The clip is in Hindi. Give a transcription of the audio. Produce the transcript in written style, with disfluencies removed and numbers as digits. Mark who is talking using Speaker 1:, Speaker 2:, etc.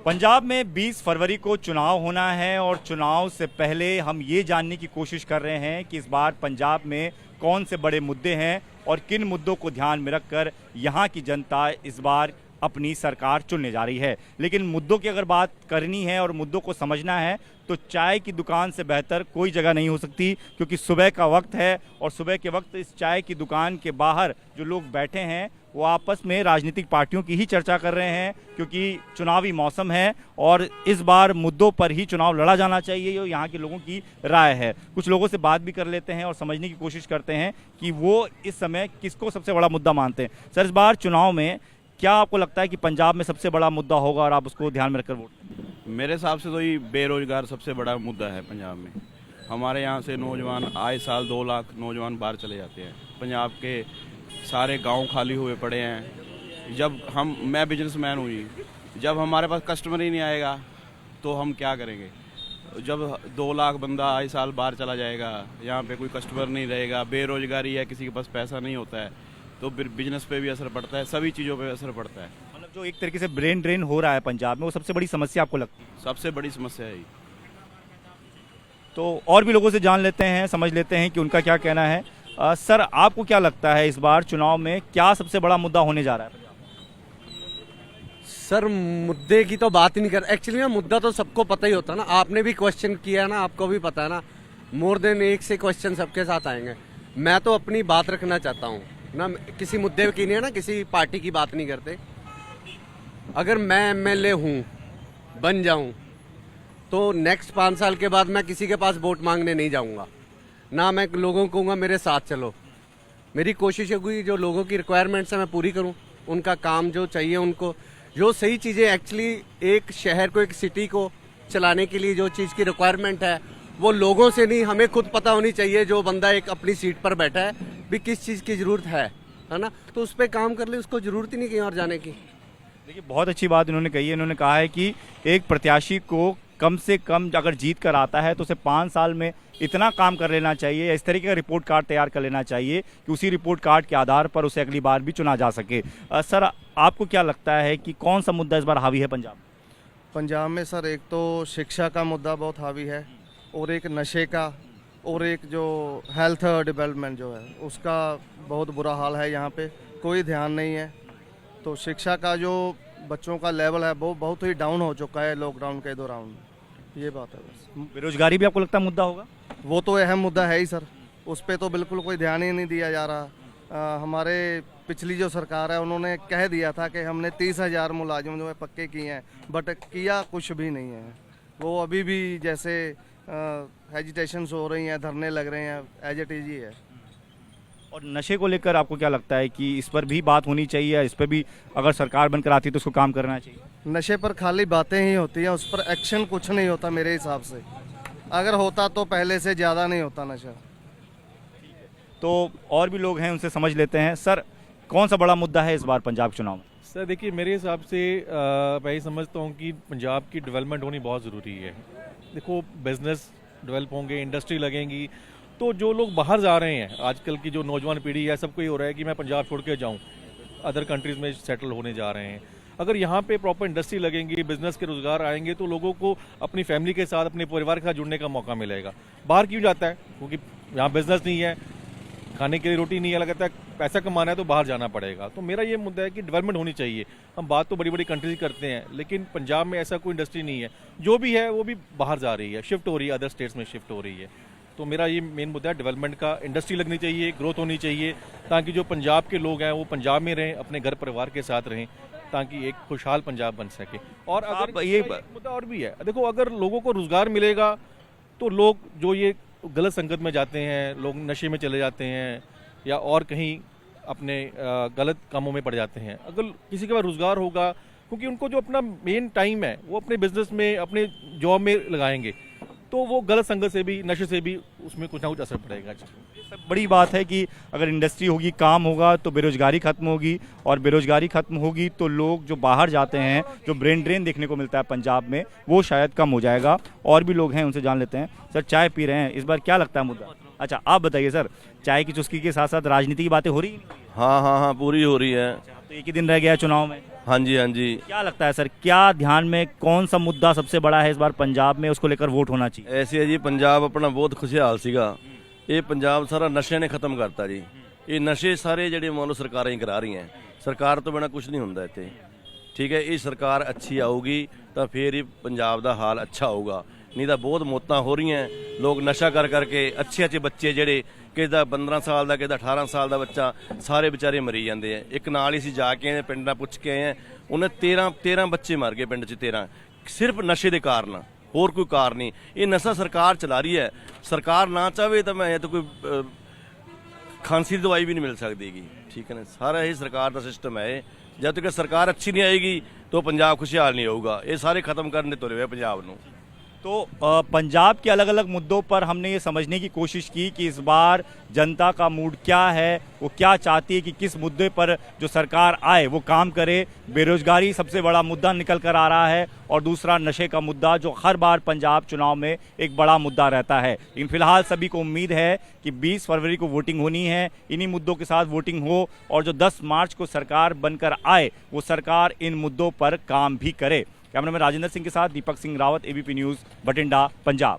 Speaker 1: पंजाब में 20 फरवरी को चुनाव होना है और चुनाव से पहले हम ये जानने की कोशिश कर रहे हैं कि इस बार पंजाब में कौन से बड़े मुद्दे हैं और किन मुद्दों को ध्यान में रखकर यहाँ की जनता इस बार अपनी सरकार चुनने जा रही है। लेकिन मुद्दों की अगर बात करनी है और मुद्दों को समझना है तो चाय की दुकान से बेहतर कोई जगह नहीं हो सकती, क्योंकि सुबह का वक्त है और सुबह के वक्त इस चाय की दुकान के बाहर जो लोग बैठे हैं वो आपस में राजनीतिक पार्टियों की ही चर्चा कर रहे हैं, क्योंकि चुनावी मौसम है और इस बार मुद्दों पर ही चुनाव लड़ा जाना चाहिए। ये यहाँ के लोगों की राय है। कुछ लोगों से बात भी कर लेते हैं और समझने की कोशिश करते हैं कि वो इस समय किसको सबसे बड़ा मुद्दा मानते हैं। सर, इस बार चुनाव में क्या आपको लगता है कि पंजाब में सबसे बड़ा मुद्दा होगा और आप उसको ध्यान में रखकर वोट दें?
Speaker 2: मेरे हिसाब से तो ये बेरोजगार सबसे बड़ा मुद्दा है पंजाब में। हमारे यहाँ से नौजवान आए साल 2 लाख नौजवान बाहर चले जाते हैं। पंजाब के सारे गांव खाली हुए पड़े हैं। मैं बिजनेसमैन हूँ जी, जब हमारे पास कस्टमर ही नहीं आएगा तो हम क्या करेंगे। जब 2 लाख बंदा आए साल बाहर चला जाएगा, यहाँ पे कोई कस्टमर नहीं रहेगा, बेरोजगारी है, किसी के पास पैसा नहीं होता है, तो फिर बिजनेस पे भी असर पड़ता है, सभी चीज़ों पे असर पड़ता है।
Speaker 1: मतलब जो एक तरीके से ब्रेन ड्रेन हो रहा है पंजाब में, वो सबसे बड़ी समस्या आपको लगती है?
Speaker 2: सबसे बड़ी समस्या है ये।
Speaker 1: तो और भी लोगों से जान लेते हैं, समझ लेते हैं कि उनका क्या कहना है। सर, आपको क्या लगता है इस बार चुनाव में क्या सबसे बड़ा मुद्दा होने जा रहा है?
Speaker 3: सर, मुद्दे की तो बात ही नहीं कर। एक्चुअली ना, मुद्दा तो सबको पता ही होता है ना। आपने भी क्वेश्चन किया ना, आपको भी पता है ना, मोर देन एक से क्वेश्चन सबके साथ आएंगे। मैं तो अपनी बात रखना चाहता हूँ ना, किसी मुद्दे की नहीं है ना, किसी पार्टी की बात नहीं करते। अगर मैं एमएलए हूँ, बन जाऊँ, तो नेक्स्ट 5 साल के बाद मैं किसी के पास वोट मांगने नहीं जाऊँगा ना। मैं लोगों को कहूँगा मेरे साथ चलो। मेरी कोशिश होगी जो लोगों की रिक्वायरमेंट्स है मैं पूरी करूँ, उनका काम जो चाहिए उनको, जो सही चीज़ें एक्चुअली एक शहर को, एक सिटी को चलाने के लिए जो चीज़ की रिक्वायरमेंट है वो लोगों से नहीं, हमें खुद पता होनी चाहिए। जो बंदा एक अपनी सीट पर बैठा है भी किस चीज़ की ज़रूरत है ना, तो उस पर काम कर ले, उसको ज़रूरत ही नहीं कहीं और जाने की।
Speaker 1: देखिए, बहुत अच्छी बात इन्होंने कही है। इन्होंने कहा है कि एक प्रत्याशी को कम से कम अगर जीत कर आता है तो उसे 5 साल में इतना काम कर लेना चाहिए या इस तरीके का रिपोर्ट कार्ड तैयार कर लेना चाहिए कि उसी रिपोर्ट कार्ड के आधार पर उसे अगली बार भी चुना जा सके। सर, आपको क्या लगता है कि कौन सा मुद्दा इस बार हावी है
Speaker 4: पंजाब में? सर, एक तो शिक्षा का मुद्दा बहुत हावी है और एक नशे का, और एक जो हेल्थ डेवलपमेंट जो है उसका बहुत बुरा हाल है। यहाँ पे कोई ध्यान नहीं है। तो शिक्षा का जो बच्चों का लेवल है वो बहुत ही डाउन हो चुका है लॉकडाउन के दौरान। ये बात है। बस
Speaker 1: बेरोजगारी भी आपको लगता है मुद्दा होगा?
Speaker 4: वो तो अहम मुद्दा है ही सर, उस पर तो बिल्कुल कोई ध्यान ही नहीं दिया जा रहा। हमारे पिछली जो सरकार है उन्होंने कह दिया था कि हमने 30,000 मुलाजिम जो है पक्के किए हैं, बट किया कुछ भी नहीं है। वो अभी भी जैसे हेजिटेशंस हो रही हैं, धरने लग रहे हैं, एज इट इज ही है।
Speaker 1: और नशे को लेकर आपको क्या लगता है कि इस पर भी बात होनी चाहिए, इस पर भी अगर सरकार बनकर आती है तो उसको काम करना चाहिए?
Speaker 4: नशे पर खाली बातें ही होती हैं, उस पर एक्शन कुछ नहीं होता मेरे हिसाब से। अगर होता तो पहले से ज़्यादा नहीं होता नशा।
Speaker 1: तो और भी लोग हैं, उनसे समझ लेते हैं। सर, कौन सा बड़ा मुद्दा है इस बार पंजाब चुनाव में?
Speaker 5: सर देखिए, मेरे हिसाब से मैं ये समझता हूँ कि पंजाब की डेवलपमेंट होनी बहुत ज़रूरी है। देखो, बिजनेस डेवलप होंगे, इंडस्ट्री लगेंगी, तो जो लोग बाहर जा रहे हैं, आजकल की जो नौजवान पीढ़ी है, सबको ये हो रहा है कि मैं पंजाब छोड़ के जाऊँ, अदर कंट्रीज़ में सेटल होने जा रहे हैं। अगर यहाँ पे प्रॉपर इंडस्ट्री लगेंगी, बिजनेस के रोज़गार आएंगे, तो लोगों को अपनी फैमिली के साथ, अपने परिवार के साथ जुड़ने का मौका मिलेगा। बाहर क्यों जाता है? क्योंकि यहाँ बिजनेस नहीं है, खाने के लिए रोटी नहीं है, लगता है पैसा कमाना है तो बाहर जाना पड़ेगा। तो मेरा ये मुद्दा है कि डेवलपमेंट होनी चाहिए। हम बात तो बड़ी बड़ी कंट्रीज करते हैं, लेकिन पंजाब में ऐसा कोई इंडस्ट्री नहीं है। जो भी है वो भी बाहर जा रही है, शिफ्ट हो रही है, अदर स्टेट्स में शिफ्ट हो रही है। तो मेरा ये मेन मुद्दा है डेवलपमेंट का। इंडस्ट्री लगनी चाहिए, ग्रोथ होनी चाहिए, ताकि जो पंजाब के लोग हैं वो पंजाब में रहें, अपने घर परिवार के साथ रहें, ताकि एक खुशहाल पंजाब बन सके। और अगर ये मुद्दा और भी है, देखो, अगर लोगों को रोजगार मिलेगा तो लोग जो ये गलत संगत में जाते हैं, लोग नशे में चले जाते हैं या और कहीं अपने गलत कामों में पड़ जाते हैं, अगर किसी के पास रोजगार होगा, क्योंकि उनको जो अपना मेन टाइम है वो अपने बिजनेस में, अपने जॉब में लगाएंगे, तो वो गलत संगत से भी, नशे से भी उसमें कुछ ना कुछ असर पड़ेगा।
Speaker 1: सब बड़ी बात है कि अगर इंडस्ट्री होगी, काम होगा, तो बेरोजगारी खत्म होगी, और बेरोजगारी खत्म होगी तो लोग जो बाहर जाते हैं, जो ब्रेन ड्रेन देखने को मिलता है पंजाब में, वो शायद कम हो जाएगा। और भी लोग हैं, उनसे जान लेते हैं। सर, चाय पी रहे हैं, इस बार क्या लगता है मुद्दा? अच्छा, आप बताइए सर, चाय की चुस्की के साथ साथ राजनीति की बातें हो रही है?
Speaker 6: हाँ, पूरी हो रही है।
Speaker 1: तो एक ही दिन रह गया चुनाव में।
Speaker 6: हाँ जी हाँ जी।
Speaker 1: क्या लगता है सर, क्या ध्यान में कौन सा मुद्दा सबसे बड़ा है इस बार पंजाब में, उसको लेकर वोट होना चाहिए?
Speaker 6: ऐसे है जी, पंजाब अपना बहुत खुशहाल ਸੀਗਾ। ਇਹ ਪੰਜਾਬ ਸਾਰਾ ਨਸ਼ਿਆਂ ਨੇ ਖਤਮ ਕਰਤਾ ਜੀ। ਇਹ ਨਸ਼ੇ ਸਾਰੇ ਜਿਹੜੇ ਮੰਨ ਲਓ ਸਰਕਾਰਾਂ ਹੀ ਕਰਾ ਰਹੀਆਂ, ਸਰਕਾਰ ਤੋਂ ਬਿਨਾ ਕੁਝ ਨਹੀਂ ਹੁੰਦਾ ਇੱਥੇ। ਠੀਕ ਹੈ, ਇਹ ਸਰਕਾਰ ਅੱਛੀ ਆਊਗੀ ਤਾਂ ਫੇਰ ਹੀ ਪੰਜਾਬ ਦਾ ਹਾਲ ਅੱਛਾ ਹੋਊਗਾ, ਨਹੀਂ ਤਾਂ ਬਹੁਤ ਮੌਤਾਂ ਹੋ ਰਹੀਆਂ। ਲੋਕ ਨਸ਼ਾ ਕਰ ਕਰਕੇ ਅੱਛੇ ਬੱਚੇ ਜਿਹੜੇ ਕਿਸੇ ਦਾ 15 ਸਾਲ ਦਾ, ਕਿਸੇ ਦਾ 18 ਸਾਲ ਦਾ ਬੱਚਾ, ਸਾਰੇ ਵਿਚਾਰੇ ਮਰੀ ਜਾਂਦੇ ਆ। ਇੱਕ ਨਾਲ ਹੀ ਅਸੀਂ ਜਾ ਕੇ ਆਏ, ਪਿੰਡਾਂ ਪੁੱਛ ਕੇ ਆਏ ਆ, ਉਹਨੇ 13 ਬੱਚੇ ਮਰ ਗਏ ਪਿੰਡ 'ਚ, 13 ਸਿਰਫ ਨਸ਼ੇ ਦੇ ਕਾਰਨ, ਹੋਰ ਕੋਈ ਕਾਰਨ ਨਹੀਂ। ਇਹ ਨਸ਼ਾ ਸਰਕਾਰ ਚਲਾ ਰਹੀ ਹੈ। ਸਰਕਾਰ ਨਾ ਚਾਹਵੇ ਤਾਂ ਮੈਂ ਤਾਂ ਕੋਈ ਖਾਂਸੀ ਦੀ ਦਵਾਈ ਵੀ ਨਹੀਂ ਮਿਲ ਸਕਦੀਗੀ। ਠੀਕ ਹੈ ਨਾ, ਸਾਰਾ ਇਹ ਸਰਕਾਰ ਦਾ ਸਿਸਟਮ ਹੈ। ਜਦ ਤੱਕ ਸਰਕਾਰ ਅੱਛੀ ਨਹੀਂ ਆਏਗੀ ਤਾਂ ਪੰਜਾਬ खुशहाल नहीं होगा। ये सारे खत्म करने तुरे हुए पंजाब नू।
Speaker 1: तो पंजाब के अलग अलग मुद्दों पर हमने ये समझने की कोशिश की कि इस बार जनता का मूड क्या है, वो क्या चाहती है कि किस मुद्दे पर जो सरकार आए वो काम करे। बेरोजगारी सबसे बड़ा मुद्दा निकल कर आ रहा है और दूसरा नशे का मुद्दा जो हर बार पंजाब चुनाव में एक बड़ा मुद्दा रहता है। लेकिन फिलहाल सभी को उम्मीद है कि 20 फरवरी को वोटिंग होनी है, इन्हीं मुद्दों के साथ वोटिंग हो और जो 10 मार्च को सरकार बनकर आए वो सरकार इन मुद्दों पर काम भी करे। कैमरामैन राजेंद्र सिंह के साथ दीपक सिंह रावत, एबीपी न्यूज़, बठिंडा, पंजाब।